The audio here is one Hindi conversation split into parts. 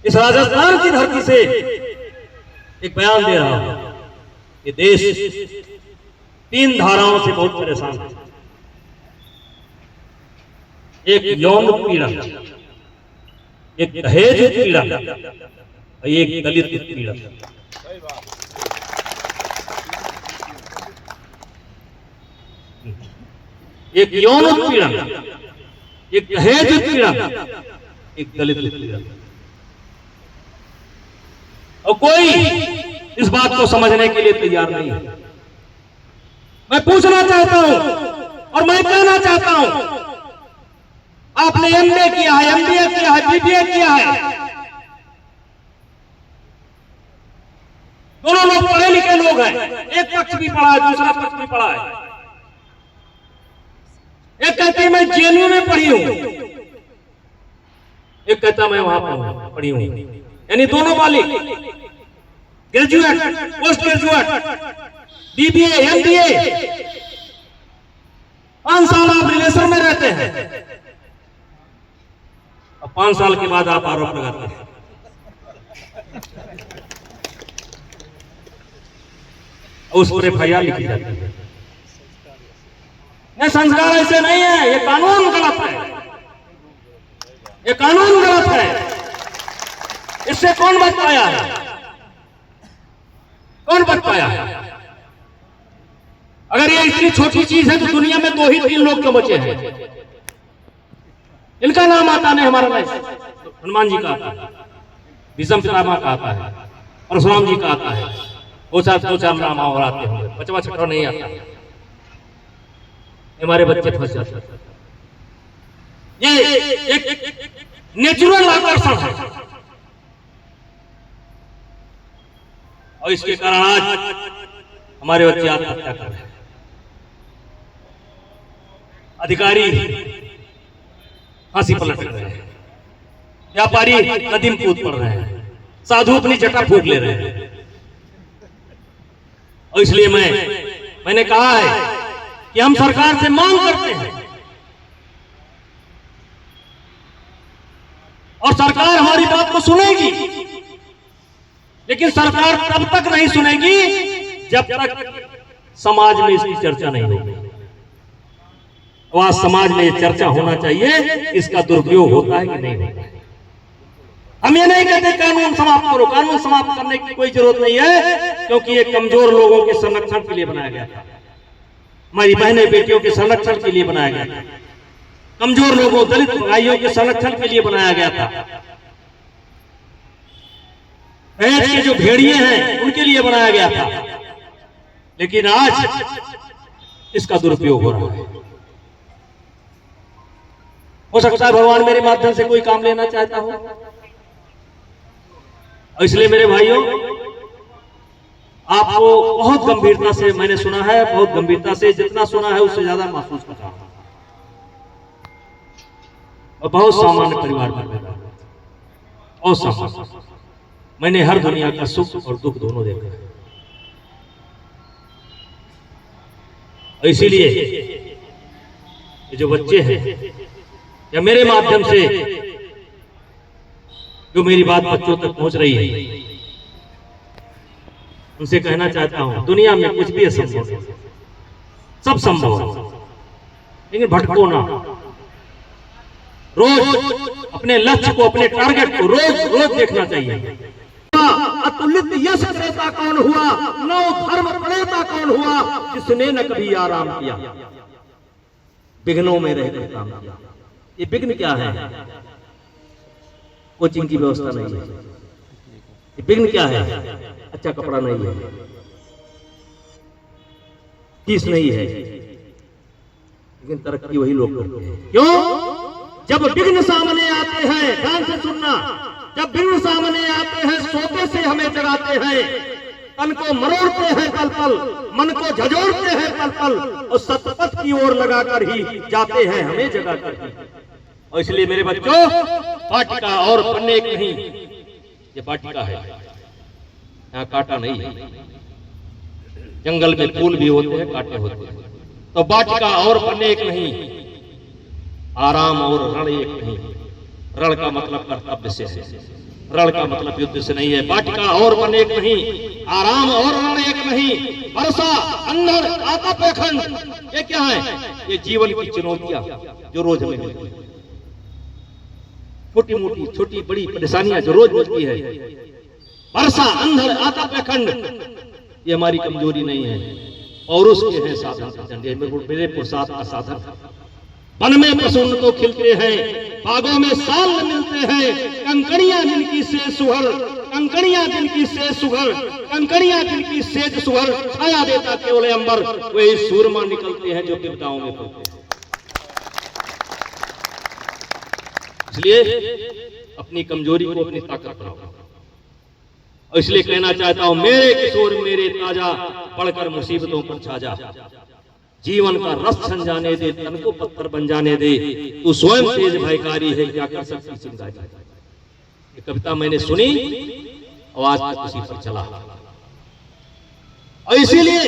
इस राजस्थान की धरती से एक बयान दे रहा हूं कि देश 3 धाराओं से बहुत परेशान है। एक यौन पीड़न, एक दहेज पीड़न और एक दलित पीड़न। एक यौन उत्पीड़न, एक दहेज उत्पीड़न, एक दलित उत्पीड़न। और कोई इस बात को समझने के लिए तैयार नहीं है। मैं पूछना चाहता हूं और मैं कहना चाहता हूं, आपने एमए किया है, एमबीए किया है, बीबीए किया है, दोनों लोग पढ़े लिखे लोग हैं। एक पक्ष भी पढ़ा है, दूसरा पक्ष भी पढ़ा है। एक कहती है मैं जेएनयू में पढ़ी हूं, एक कहता मैं वहां पढ़ी हूं। यानी दोनों वाली graduate, post graduate, BBA, MBA, 5 साल आप रिलेशन में रहते हैं और 5 साल के बाद आप आरोप लगाते हैं। उस पर एफआईआर लिखी जाती है। नहीं, संस्कार ऐसे नहीं है, ये कानून गलत है, ये कानून गलत है। इससे कौन बच पाया है? कौन बच पाया है? अगर ये इतनी छोटी चीज है तो दुनिया में 2 ही 3 लोग क्यों बचे हैं? इनका नाम आता नहीं, हमारा नहीं। हनुमान जी का आता है, भीष्म पितामह का आता है, परशुराम जी का आता है, दो चार नाम और आते होंगे, 5वां 6वां नहीं आता। हमारे बच्चे फंस जाते हैं। ये एक नेचुरल आकर्षण है और इसके कारण आज हमारे बच्चे आत्महत्या कर रहे हैं। अधिकारी फांसी पलट रहे हैं, व्यापारी नदी में कूद पड़ रहे हैं, साधु अपनी जटा फूंक ले रहे हैं। और इसलिए मैंने कहा है कि हम सरकार से मांग करते हैं और सरकार हमारी बात को सुनेगी, लेकिन सरकार तब तक नहीं सुनेगी जब तक समाज में इसकी चर्चा नहीं होगी। वहां समाज में ये चर्चा होना चाहिए, इसका दुरुपयोग होता है कि नहीं होता है। हम ये नहीं कहते कानून समाप्त करो, कानून समाप्त करने की कोई जरूरत नहीं है, क्योंकि ये कमजोर लोगों के संरक्षण के लिए बनाया गया था, हमारी बहनें बेटियों के संरक्षण के लिए बनाया गया था, कमजोर लोगों दलित भाइयों के संरक्षण के लिए बनाया गया था, दहेज के जो भेड़िए हैं उनके लिए बनाया गया था। लेकिन आज इसका दुरुपयोग हो रहा है। हो सकता है भगवान मेरे माध्यम से कोई काम लेना चाहता हो, और इसलिए मेरे भाइयों, आपको बहुत गंभीरता से, मैंने सुना है बहुत गंभीरता से, जितना सुना है उससे ज्यादा महसूस कर रहा हूं। और बहुत सामान्य परिवार में पैदा हुआ, और सामान्य, मैंने हर दुनिया का सुख और दुख दोनों देखा है। और इसीलिए ये जो बच्चे हैं या मेरे माध्यम से जो मेरी बात बच्चों तक पहुंच रही है, उनसे कहना चाहता हूं, दुनिया में कुछ भी असंभव है, सब संभव है, लेकिन भटको ना। रोज अपने लक्ष्य को, अपने टारगेट को रोज देखना चाहिए। अतुलित यश क्रेता कौन हुआ, नौ धर्म प्रणेता कौन हुआ, जिसने न कभी आराम किया, विघ्नों में रहकर काम किया। ये विघ्न क्या है? कोचिंग की व्यवस्था नहीं है। ये विघ्न क्या है? अच्छा कपड़ा नहीं है, फीस नहीं है, लेकिन तरक्की वही लोग करते हैं। क्यों? जब विघ्न सामने आते हैं, ध्यान से सुनना, जब विघ्न सामने आते हैं, सोते से हमें जगाते हैं, तन को मरोड़ते हैं पल पल, मन को झंझोड़ते हैं पल पल, और सतपथ की ओर लगाकर ही जाते हैं हमें जगाकर ही। और इसलिए मेरे बच्चों, वाटिका और पन्ने एक नहीं, ये वाटिका है, यहाँ कांटा नहीं है। जंगल में फूल भी होते हैं, कांटे होते हैं, तो वाटिका और पन्ने एक नहीं, आराम और रण एक नहीं। रण का मतलब कर्तव्य से है, रण का मतलब युद्ध से नहीं है, वाटिका और वन एक नहीं, आराम और रण एक नहीं, वर्षा अंधर आता पेखंड, ये क्या है? ये जीवन की चुनौतियां जो रोज हमें मिलती है, छोटी मोटी छोटी बड़ी परेशानियां जो रोज मिलती है। वर्षा अंधर आता पेखंड, ये हमारी कमजोरी नहीं है, और उसके हैं साधन मेरे पुरुषार्थ का साधन। वन में प्रसून तो खिलते हैं, बागों में साल मिलते हैं, कंकड़ियां जिनकी से सुहर, कंकड़ियां जिनकी से सुहर, कंकड़ियां जिनकी सेज सुहर, छाया देता केवल अंबर, वही सूरमा निकलते हैं जो विपदाओं में पड़ते हैं। इसलिए अपनी कमजोरी को अपनी ताकत बनाओ। और इसलिए कहना चाहता हूं, मेरे किशोर मेरे ताजा, पढ़कर मुसीबतों पर छा जा, जीवन का रस छन जाने दे, तन को पत्थर बन जाने दे, तू स्वयं तेज भयकारी है, क्या कर सकती चिंगारी। ये कविता मैंने सुनी और आज तक उसी पर चला। और इसीलिए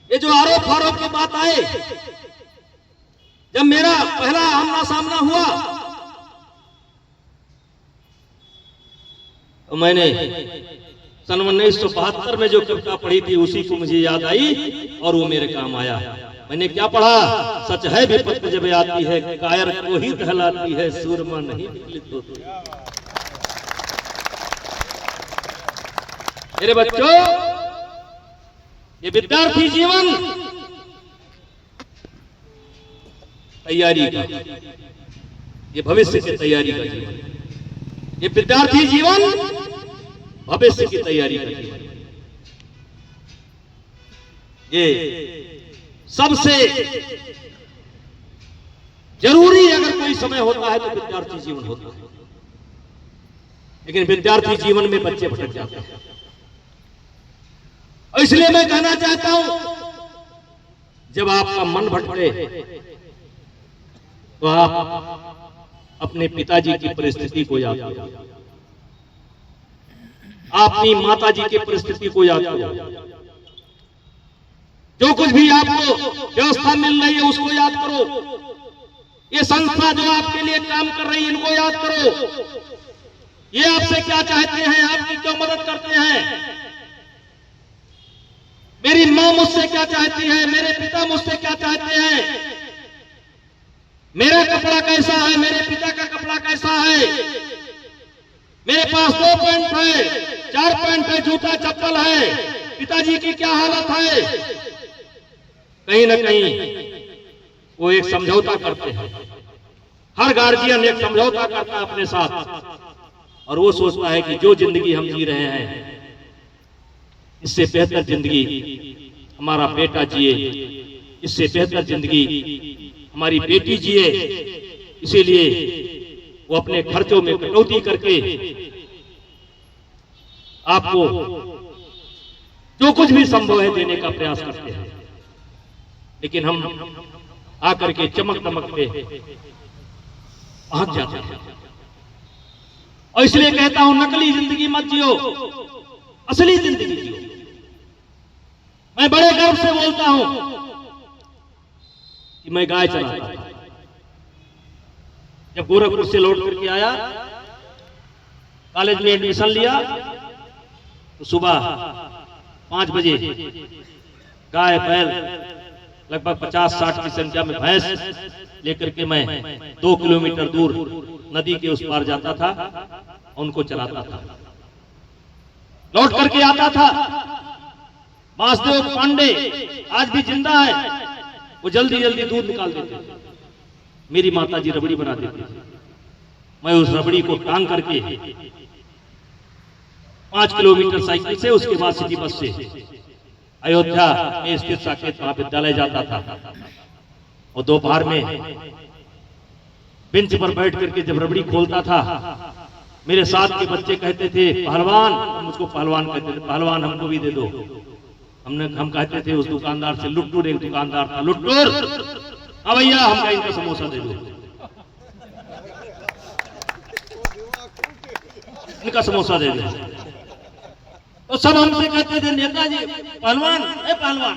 ये जो आरोप आरोप की बात आए, जब मेरा पहला आमना सामना हुआ तो मैंने सन 1972 में जो कविता पढ़ी थी उसी को मुझे याद आई और वो मेरे काम आया। मैंने क्या पढ़ा? सच है विपत्त जब आती है, कायर को ही दहलाती है, सूरमा नहीं विचलित होती। मेरे बच्चों, ये विद्यार्थी जीवन तैयारी का, ये भविष्य की तैयारी का जीवन, ये विद्यार्थी जीवन भविष्य की तैयारी का जीवन। ये सबसे जरूरी अगर कोई समय होता है तो विद्यार्थी जीवन होता है, लेकिन विद्यार्थी जीवन में बच्चे भटक जाते हैं। और इसलिए मैं कहना चाहता हूं, जब आपका मन भटके तो आप अपने पिताजी की परिस्थिति को याद करो, अपनी माताजी की परिस्थिति को याद करो, जो कुछ भी आपको व्यवस्था मिल रही है उसको याद करो, ये संस्था जो आपके लिए काम कर रही है इनको याद करो, ये आपसे क्या चाहते हैं, आपकी क्यों मदद करते हैं। मेरी मां मुझसे क्या चाहती है, मेरे पिता मुझसे क्या चाहते हैं, मेरा कपड़ा कैसा है, मेरे पिता का कपड़ा कैसा है, मेरे पास 2 पैंट है, 4 पैंट है, जूता चप्पल है, पिताजी की क्या हालत है। कहीं ना कहीं वो एक समझौता करते हैं, हर गार्जियन एक समझौता करता है अपने साथ, और वो सोचता है कि जो जिंदगी हम जी रहे हैं इससे बेहतर जिंदगी हमारा बेटा जिए, इससे बेहतर जिंदगी हमारी बेटी जिए। इसीलिए वो अपने खर्चों में कटौती करके आपको जो कुछ भी संभव है देने का प्रयास करते हैं, लेकिन हम आकर के चमक दमक पे पहुंच जाते हैं। और इसलिए कहता हूं, नकली जिंदगी मत जियो, असली जिंदगी जियो। मैं बड़े गर्व से बोलता हूं कि मैं गाय चलाता था। जब गोरखपुर से लौट करके आया, कॉलेज में एडमिशन लिया, तो सुबह 5 बजे गाय बैल लगभग 50-60 की संख्या में भैंस लेकर के मैं 2 किलोमीटर दूर नदी के उस पार जाता था, उनको चलाता था। लौट करके आता था, वासुदेव पांडे आज भी जिंदा है, वो जल्दी जल्दी दूध निकाल देते थे, मेरी माताजी रबड़ी बना देती थी। मैं उस रबड़ी को टांग करके 5 किलोमीटर साइकिल से, उसके बाद सिटी बस से अयोध्या में स्थित साकेत महाविद्यालय जाता था। और दोपहर में बेंच पर बैठ करके जब रबड़ी खोलता था, मेरे साथ के बच्चे कहते थे पहलवान, मुझको पहलवान कहते थे, पहलवान हमको भी दे दो। हम कहते थे उस दुकानदार से, लुट्टूर एक दुकानदार था, लुट्टूर हाँ भैया हमका इनका समोसा दे दो, इनका समोसा दे दो। तो सब हमसे कहते थे नेताजी पहलवान, ए पहलवान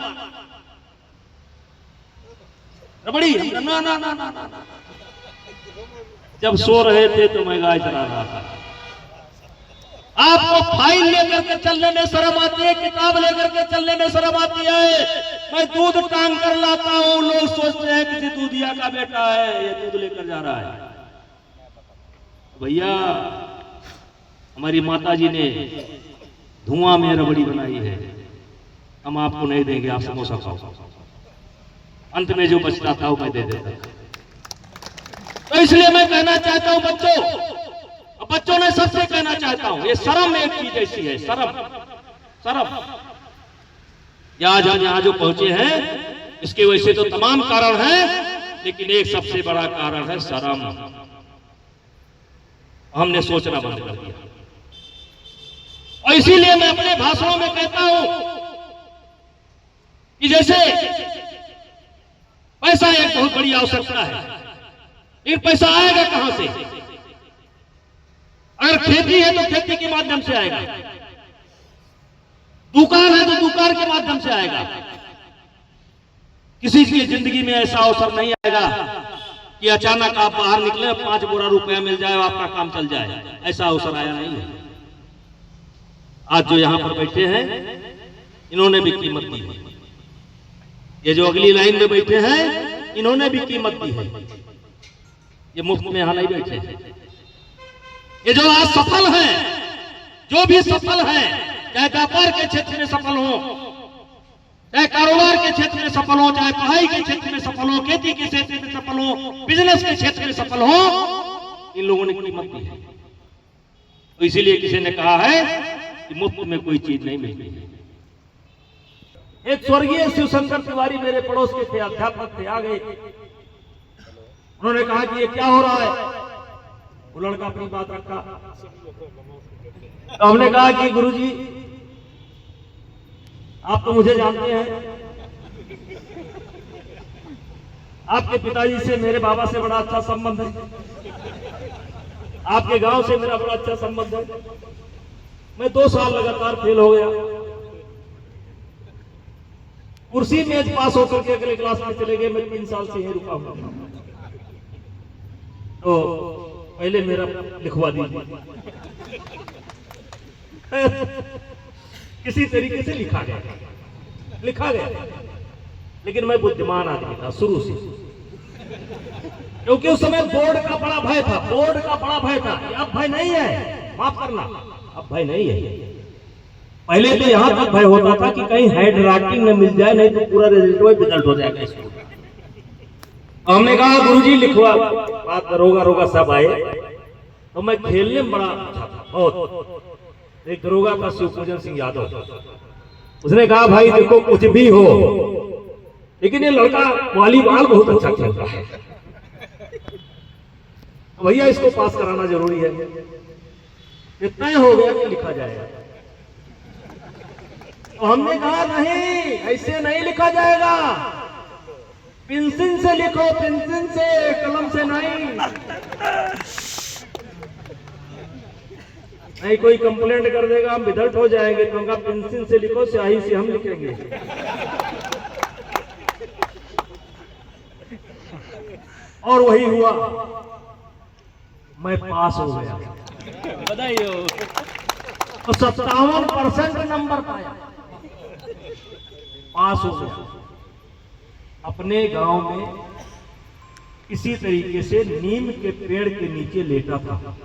रबड़ी, ना ना ना ना ना। जब सो रहे थे तो मैं गाय चला रहा था, आपको फाइल लेकर के चलने में शर्म आती है, किताब लेकर के चलने में शर्म आती है। मैं दूध टांग कर लाता हूं, लोग सोचते हैं किसी दूधिया का बेटा है, ये दूध लेकर जा रहा है। भैया हमारी माता जी ने धुआं में रबड़ी बनाई है, हम आपको नहीं देंगे, आप समोसा खाओ। अंत में जो बचता था वो मैं दे देता। तो इसलिए मैं कहना चाहता हूं बच्चों ने सबसे कहना चाहता हूं, ये शर्म एक चीज ऐसी है, शर्म। आज हम यहां जो पहुंचे हैं इसके वैसे तो तमाम कारण हैं, लेकिन एक सबसे बड़ा कारण है शर्म। हमने सोचना बंद कर दिया। और इसीलिए मैं अपने भाषणों में कहता हूं कि जैसे पैसा एक बहुत बड़ी आवश्यकता है, लेकिन पैसा आएगा कहां से? अगर खेती है तो खेती के माध्यम से आएगा, दुकान है तो दुकान के माध्यम से आएगा। किसी की जिंदगी में ऐसा अवसर नहीं आएगा कि अचानक आप बाहर निकले 5 बोरा रुपया मिल जाए और आपका काम चल जाए, ऐसा अवसर आया नहीं है। आज जो यहां पर बैठे हैं इन्होंने भी कीमत दी है, ये जो अगली लाइन में बैठे हैं इन्होंने भी कीमत दी है, ये मुफ्त में यहां नहीं बैठे हैं। ये जो आज सफल हैं, जो भी सफल हैं, चाहे व्यापार के क्षेत्र में सफल हो, चाहे कारोबार के क्षेत्र में सफल हो, चाहे पढ़ाई के क्षेत्र में सफल हो, खेती के क्षेत्र में सफल हो, बिजनेस के क्षेत्र में सफल हो, इन लोगों ने कीमत दी है। तो इसीलिए किसी ने कहा है कि मुफ्त में कोई चीज नहीं मिलती है। एक स्वर्गीय शिवशंकर तिवारी मेरे पड़ोस के थे, अध्यापक थे, आ गए। उन्होंने कहा कि ये क्या हो रहा है? वो लड़का अपनी बात रखा। तो हमने कहा कि गुरुजी आप तो मुझे जानते हैं, आपके पिताजी से मेरे बाबा से बड़ा अच्छा संबंध है, आपके गांव से मेरा बड़ा अच्छा संबंध है। मैं 2 साल लगातार फेल हो गया, कुर्सी मेज पास होकर के अगले क्लास में चले गए। मैं 3 साल से यहीं रुका हूं, तो पहले मेरा लिखवा दीजिए। किसी तरीके से लिखा गया, लेकिन मैं बुद्धिमान आदमी था शुरू से, क्योंकि उस समय बोर्ड का बड़ा भय था, अब भय नहीं है, माफ करना, अब भय नहीं है। पहले तो यहां तक भय होता था कि कहीं हैंड राइटिंग न मिल जाए, नहीं तो पूरा रिजल्ट बिजल्ट हो जाएगा स्कूल। हमने कहा गुरुजी लिखवा, बात दरोगा सब आए। तो मैं खेलने में बड़ा अच्छा था, बहुत। एक दरोगा था शिवपूजन सिंह यादव, उसने कहा भाई देखो कुछ भी हो, लेकिन ये लड़का वॉलीबॉल बहुत अच्छा खेलता है, भैया इसको पास कराना जरूरी है। इतना ही हो गया कि लिखा जाएगा। तो हमने कहा नहीं, ऐसे नहीं लिखा जाएगा, पेंसिल से लिखो, पेंसिल से, कलम से नहीं। नहीं कोई कंप्लेंट कर देगा, हम विदर्थ हो जाएंगे। तो उनका पेंसिल से लिखो, स्याही से हम लिखेंगे। और वही हुआ, मैं पास हो गया, बधाई हो। तो 57% नंबर पाया, पास हो गया। अपने गांव में किसी तरीके से नीम के पेड़ के नीचे लेटा था।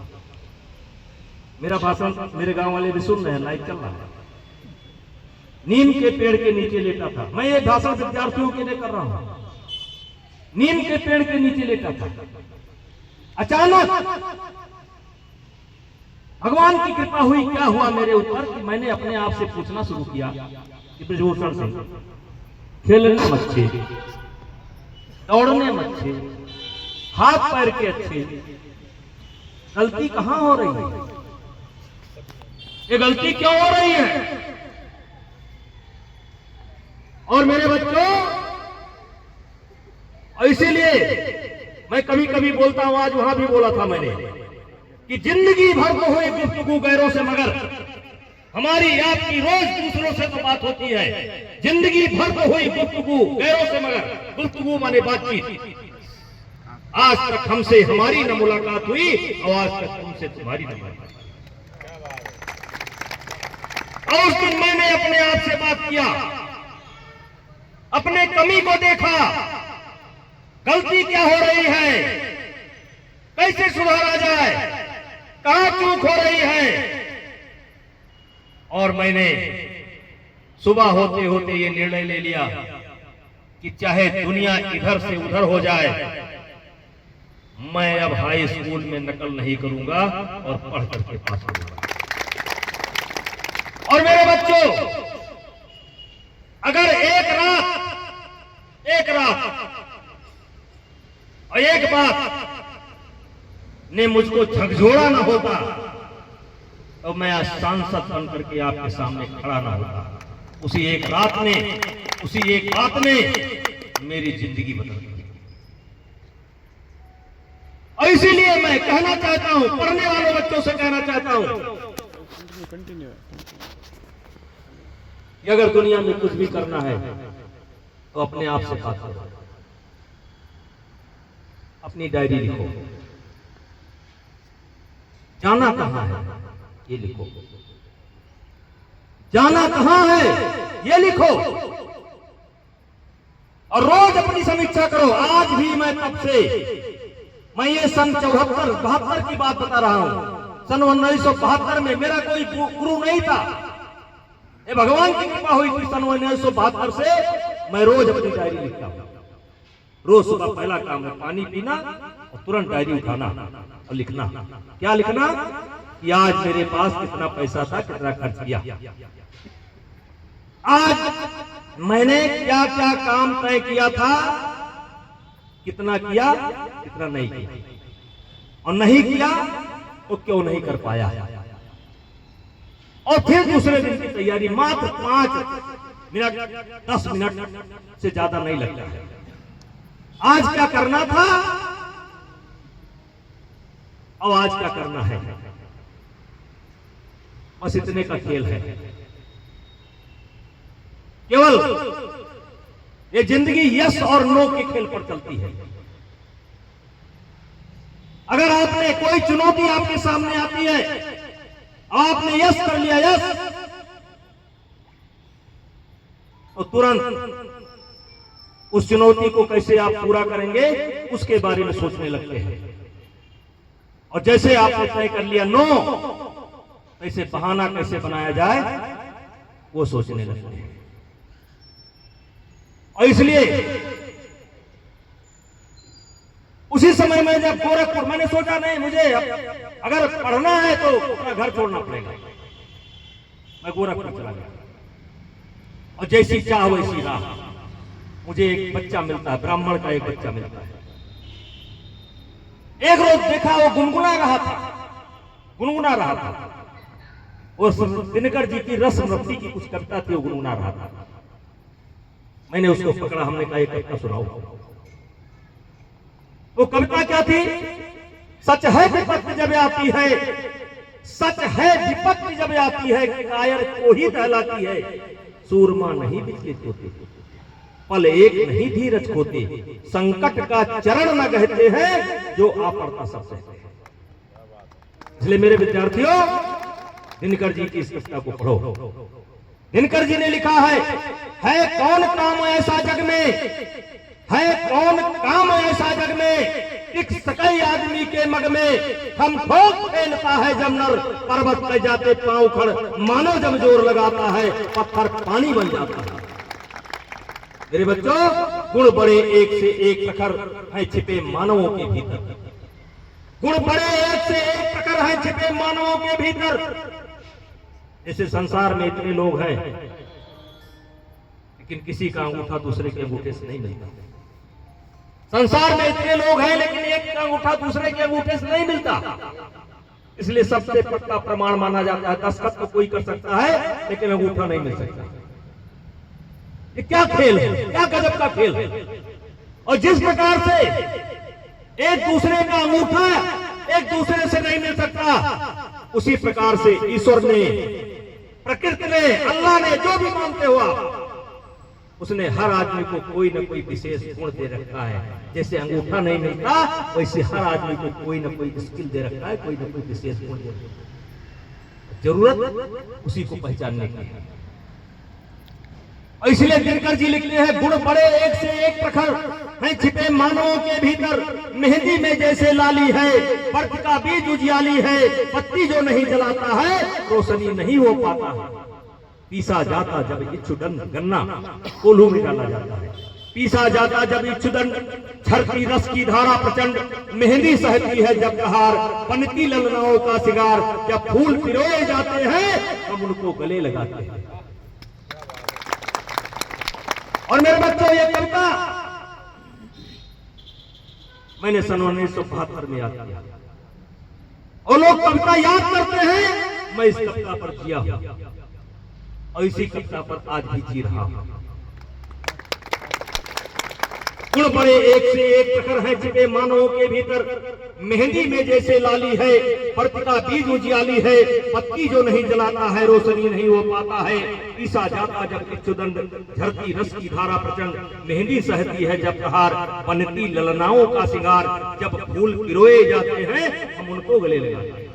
मेरा भाषण मेरे गांव वाले भी सुन रहे हैं, लाइव चल रहा है। नीम के पेड़ के नीचे लेटा था। मैं ये भाषण विद्यार्थियों के लिए कर रहा हूं। नीम के पेड़ के नीचे लेटा था। अचानक भगवान की कृपा हुई, क्या हुआ मेरे ऊपर कि मैंने अपने आप से पूछना शुरू किया कि ब्रजभूषण सिंह, खेलने अच्छे, दौड़ने अच्छे, हाथ पैर के अच्छे, गलती कहां हो रही है? ये गलती क्यों हो रही है? और मेरे बच्चों, इसीलिए मैं कभी कभी बोलता हूं, आज वहां भी बोला था मैंने, कि जिंदगी भर तो हुई गुफ्तगू गैरों से, मगर हमारी आपकी रोज दूसरों से तो बात होती है। जिंदगी भर तो हुई गुफ्तगू गैरों से, मगर गुफ्तगू माने बातचीत। आज तक हमसे हमारी न मुलाकात हुई और आज तक तुमसे तुम्हारी न मुलाकात। और उस दिन मैंने अपने आप से बात किया, अपने कमी को देखा, गलती क्या हो रही है, कैसे सुधारा जाए, कहां चूक हो रही है। और मैंने सुबह होते होते ये निर्णय ले लिया कि चाहे दुनिया इधर से उधर हो जाए, मैं अब हाई स्कूल में नकल नहीं करूंगा और पढ़ करके पास करूंगा। और मेरे बच्चों, अगर एक रात और एक बात ने मुझको झकझोड़ा ना होता तो मैं आज सांसद बन करके आपके सामने खड़ा ना होता। उसी एक रात ने, उसी एक बात ने मेरी जिंदगी बदल दी। और इसीलिए मैं कहना चाहता हूं, पढ़ने वाले बच्चों से कहना चाहता हूं कि अगर दुनिया में कुछ भी करना है तो अपने आप से बात करो, अपनी डायरी लिखो, जाना कहां है ये लिखो, जाना कहां है ये लिखो, और रोज अपनी समीक्षा करो। आज भी मैं तब से, मैं ये सन 74-72 की बात बता रहा हूं। सन 1972 में मेरा कोई गुरु नहीं था, ये भगवान की कृपा हुई थी। सन 1972 से मैं रोज अपनी डायरी लिखता हूं। रोज सुबह पहला काम है पानी पीना और तुरंत डायरी उठाना और लिखना। क्या लिखना? कि आज मेरे पास कितना पैसा था, कितना खर्च किया, आज मैंने क्या क्या काम तय किया था, कितना किया, कितना नहीं किया, और नहीं किया तो क्यों नहीं कर पाया। और फिर दूसरे दिन की तैयारी मात्र 5 मिनट 10 मिनट से ज्यादा नहीं लगता है। आज क्या करना था और आज क्या करना है, बस इतने का खेल है। केवल ये जिंदगी यस और नो के खेल पर चलती है। अगर आपने कोई चुनौती आपके सामने आती है, आपने यस कर लिया, यस, तो तुरंत उस चुनौती को कैसे आप पूरा करेंगे उसके बारे में सोचने लगते हैं। और जैसे आपने तय कर लिया नो, कैसे बहाना कैसे बनाया जाए वो सोचने लगते हैं। और इसलिए उसी समय में जब गोरखपुर, मैंने सोचा नहीं, मुझे अगर पढ़ना है तो अपना घर छोड़ना पड़ेगा। मैं गोरखपुर चला गया और जैसी चाह वैसी राह। मुझे एक बच्चा मिलता है, ब्राह्मण का एक बच्चा मिलता है। एक रोज देखा वो गुनगुना रहा था। वो दिनकर जी की रसमरती की कुछ कविता थी, वो गुनगुना रहा था। मैंने उसको पकड़ा, हमने कहा एक कविता सुनाओ। वो कविता क्या थी? सच है विपत्ति जब आती है, सच है विपत्ति जब आती है, कायर को ही दहलाती है, सूरमा नहीं विचलित होते, पल एक नहीं धीरज खोते, संकट का चरण न कहते हैं, जो आ पड़ता सबसे। इसलिए मेरे विद्यार्थियों, दिनकर जी की इस कविता को पढ़ो। दिनकर जी ने लिखा है कौन काम ऐसा जग में, है कौन काम ऐसा जग में, टिक सके आदमी के मग में, हम ठोक खेलता है जब नर, पर्वत पे जाते पांव खड़, मानो जब जोर लगाता है, पत्थर पानी बन जाता है। मेरे बच्चों, गुण बड़े एक से एक प्रखर है छिपे मानवों के भीतर। गुण बड़े एक से एक प्रखर है छिपे मानवों के भीतर। ऐसे संसार में इतने लोग हैं, लेकिन किसी का अंगूठा दूसरे के अंगूठे से नहीं मिलता। संसार में इतने लोग हैं, लेकिन एक का अंगूठा दूसरे के अंगूठे से नहीं मिलता। इसलिए सबसे पक्का प्रमाण माना जाता है, दस्तखत तो कोई कर सकता है, लेकिन अंगूठा नहीं मिल सकता। ये क्या खेल है, क्या गजब का खेल है। और जिस प्रकार से एक दूसरे का अंगूठा एक दूसरे से नहीं मिल सकता, उसी प्रकार से ईश्वर ने, प्रकृति ने, अल्लाह ने, जो भी मानते हुआ, उसने हर आदमी को कोई न कोई विशेष गुण दे रखा है। जैसे अंगूठा नहीं मिलता, वैसे हर आदमी को कोई न कोई स्किल दे रखा है, कोई न कोई विशेष गुण दे रखा है। जरूरत उसी को पहचानने की है। और इसलिए दिनकर जी लिखते हैं, गुण बड़े एक से एक प्रखर हैं छिपे मानवों के भीतर, मेहंदी में जैसे लाली है, पर्द का बीज उजियाली है, पत्ती जो नहीं जलाता है रोशनी नहीं हो पाता है। पीसा जाता जब इच्छुदंड गन्ना कोल्हू में डाला जाता है, पीसा जाता जब इच्छुदंड झरती रस की धारा प्रचंड, मेहंदी सहती है जब कहार, बनती ललनाओं का सिगार, जब फूल पिरोए जाते हैं हम उनको गले लगाते हैं। और मेरे बच्चों, ये कविता मैंने सन 1972 में याद किया, और लोग कविता याद करते हैं, मैं इस कविता पर जिया हूं और इसी कविता पर आज भी जी रहा हूं। गुण बड़े एक से एक प्रखर हैं छिपे मानवों के भीतर, मेहंदी में जैसे लाली है, पर्द का बीज उजियाली है, पत्ती जो नहीं जलाता है रोशनी नहीं हो पाता है। पीसा जाता जब इच्छुदंड झरती रस की धारा प्रचंड, मेहंदी सहती है जब कहार, बनती ललनाओं का सिंगार, जब फूल पिरोए जाते हैं हम उनको गले लगाते हैं।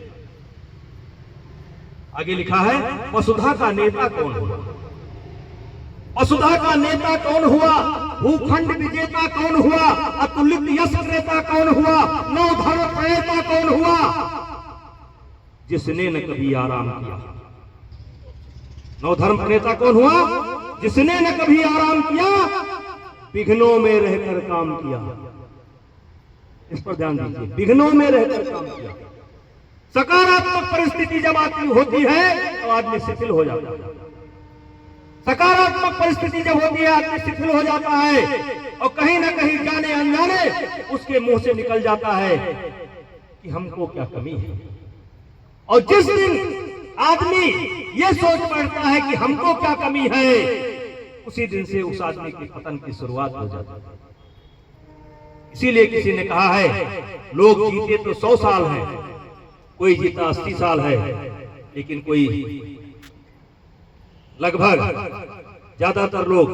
आगे लिखा है, वसुधा का नेता कौन हुआ? वसुधा का नेता कौन हुआ? भूखंड विजेता कौन हुआ? अतुलित यश नेता कौन हुआ? नवधर्म प्रणेता कौन हुआ? जिसने न कभी आराम किया। नवधर्म प्रणेता कौन हुआ? जिसने न कभी आराम किया, विघ्नों में रहकर काम किया। इस पर ध्यान दीजिए, विघ्नों में रहकर काम किया। सकारात्मक परिस्थिति जब आती होती है तो आदमी शिथिल हो जाता है। सकारात्मक परिस्थिति जब होती है आदमी शिथिल हो जाता है, और कहीं ना कहीं जाने अनजाने उसके मुंह से निकल जाता है कि हमको क्या कमी है। और जिस दिन आदमी ये सोच पड़ता है कि हमको क्या कमी है, उसी दिन से उस आदमी के पतन की शुरुआत हो जाती है। इसीलिए किसी ने कहा है, लोग जीते तो 100 साल हैं, कोई जीता 80 साल है, लेकिन कोई लगभग ज्यादातर लोग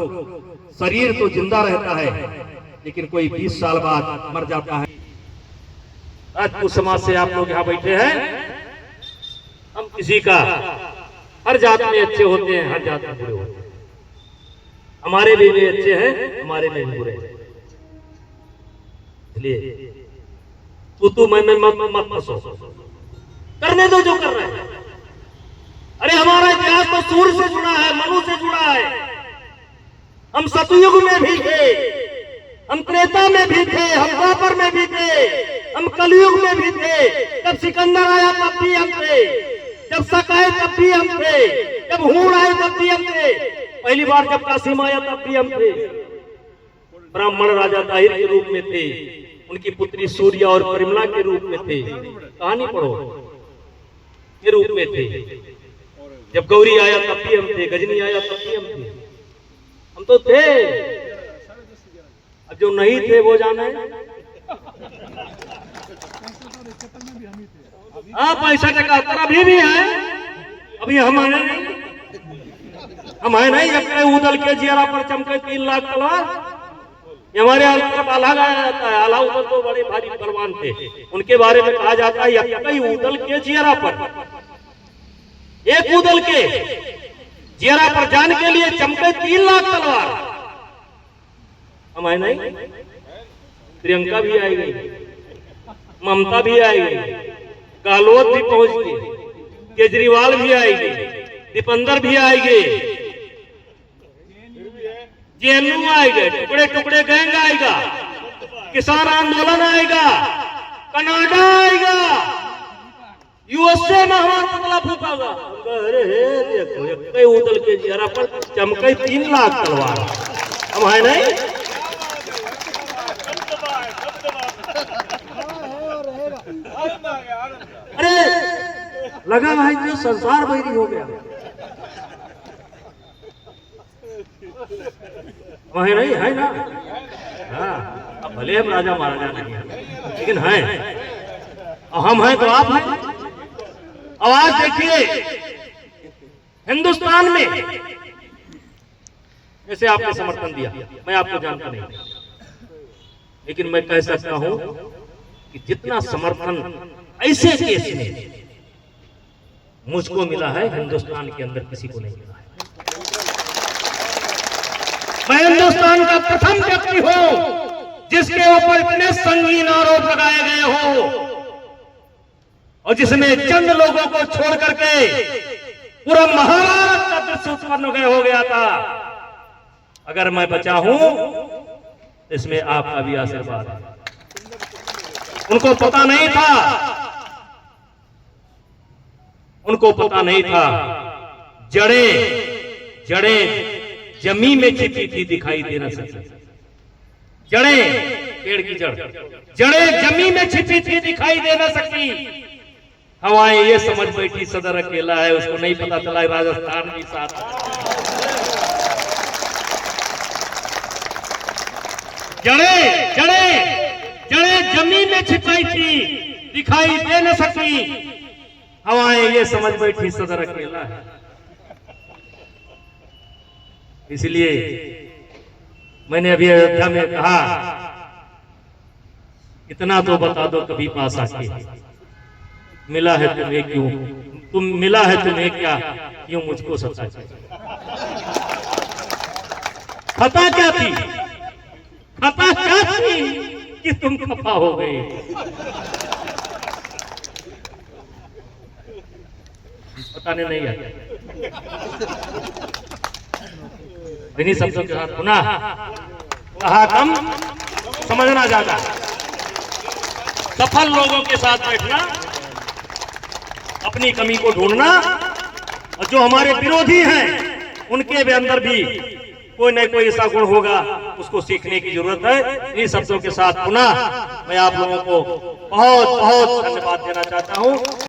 शरीर तो जिंदा रहता है, लेकिन कोई 20 साल बाद मर जाता है। राजपूत समाज से आप लोग यहाँ बैठे हैं, हम किसी का हर जात में अच्छे होते हैं, हर जात में बुरे होते हैं। हमारे भी वे अच्छे हैं, हमारे में बुरे हैं। इसलिए तू मैं मत फंसो, करने दो जो कर रहे हैं। अरे हमारा इतिहास तो सूर्य से जुड़ा है, मनु से जुड़ा है। हम सतयुग में भी थे, हम त्रेता में भी थे, हम द्वापर में भी थे, हम कलयुग में भी थे। जब सिकंदर आया तब भी हम थे, जब शक आए तब भी हम थे, जब हूण आए तब भी हम थे, पहली बार जब कासिम आया तब भी हम थे। ब्राह्मण राजा दाहिर के रूप में थे, उनकी पुत्री सूर्या और परिमला के रूप में थे। कहानी पढ़ो, के रूप में थे। जब गौरी आया तब भी हम थे, गजनी आया तब भी हम थे। हम तो थे, अब जो नहीं थे वो जाने। हाँ, 65-71 अभी भी है, अभी हम है नहीं, हम है नहीं। जब उदल के जियारा पर चमके 3 लाख तलवार, हमारे तरफ आल्हा गाया जाता है। आल्हा उदल तो बड़े भारी बलवान थे, उनके बारे में कहा जाता है, उदल के जियारा पर, एक उदल के जियारा पर जाने के लिए चमके 3 लाख तलवार। हम है नहीं, प्रियंका भी आई गई, ममता भी आई गई, गहलोत भी पहुंच गई, केजरीवाल भी आएगी, दीपेंद्र भी आएंगे, जेएनयू आएगा, टुकड़े टुकड़े गैंग आएगा, किसान आंदोलन आएगा, कनाडा आएगा, यूएसए में हमारा पुतला फूकागा। अरे देखो, एक उदल के जियारा पर चमके 3 लाख तलवार। हम है नहीं, अरे लगा भाई जो संसार बैरी हो गया। वही नहीं है ना। हाँ, अब भले हम राजा महाराजा नहीं है, लेकिन हैं, और हम हैं तो आप हैं। और आज देखिए हिंदुस्तान में, जैसे आपने समर्थन दिया, मैं आपको जानता नहीं, लेकिन मैं कह सकता हूं कि जितना समर्थन ऐसे केस में मुझको मिला है, हिंदुस्तान के अंदर किसी को नहीं मिला है। मैं हिंदुस्तान का प्रथम व्यक्ति हूं जिसके ऊपर इतने संगीन आरोप लगाए गए हो और जिसमें चंद लोगों को छोड़ करके पूरा महाभारत का दृश्य उत्पन्न हो गया था। अगर मैं बचा हूं, इसमें आपका भी आशीर्वाद है। उनको पता नहीं था, उनको पता नहीं था, जड़ें जमीन में छिपी थी, दिखाई दे न सकी। जड़ें, पेड़ की जड़ें जमीन में छिपी थी, दिखाई दे न सकी। हवाएं ये समझ बैठी सदर अकेला है, उसको नहीं पता चला राजस्थान भी साथ। जड़ें जमीन में छिपाई थी, दिखाई दे न सकी। हवाएं ये समझ बैठी सदर अकेला है। इसलिए मैंने अभी अयोध्या में कहा, इतना तो बता दो कभी पास आके, मिला है तुम्हें क्यों, मिला है तुम्हें क्या, क्यों मुझको सता। खता क्या थी, खता क्या थी कि तुम खफा हो गए। बताने नहीं आता। इन्हीं शब्दों के साथ पुनः कहा कम, समझना ज्यादा। सफल लोगों के साथ बैठना, अपनी कमी को ढूंढना, और जो हमारे विरोधी हैं उनके भी अंदर भी कोई न कोई ऐसा गुण होगा, उसको सीखने की जरूरत है। इन्हीं शब्दों के साथ पुनः मैं आप लोगों को बहुत बहुत धन्यवाद देना चाहता हूं।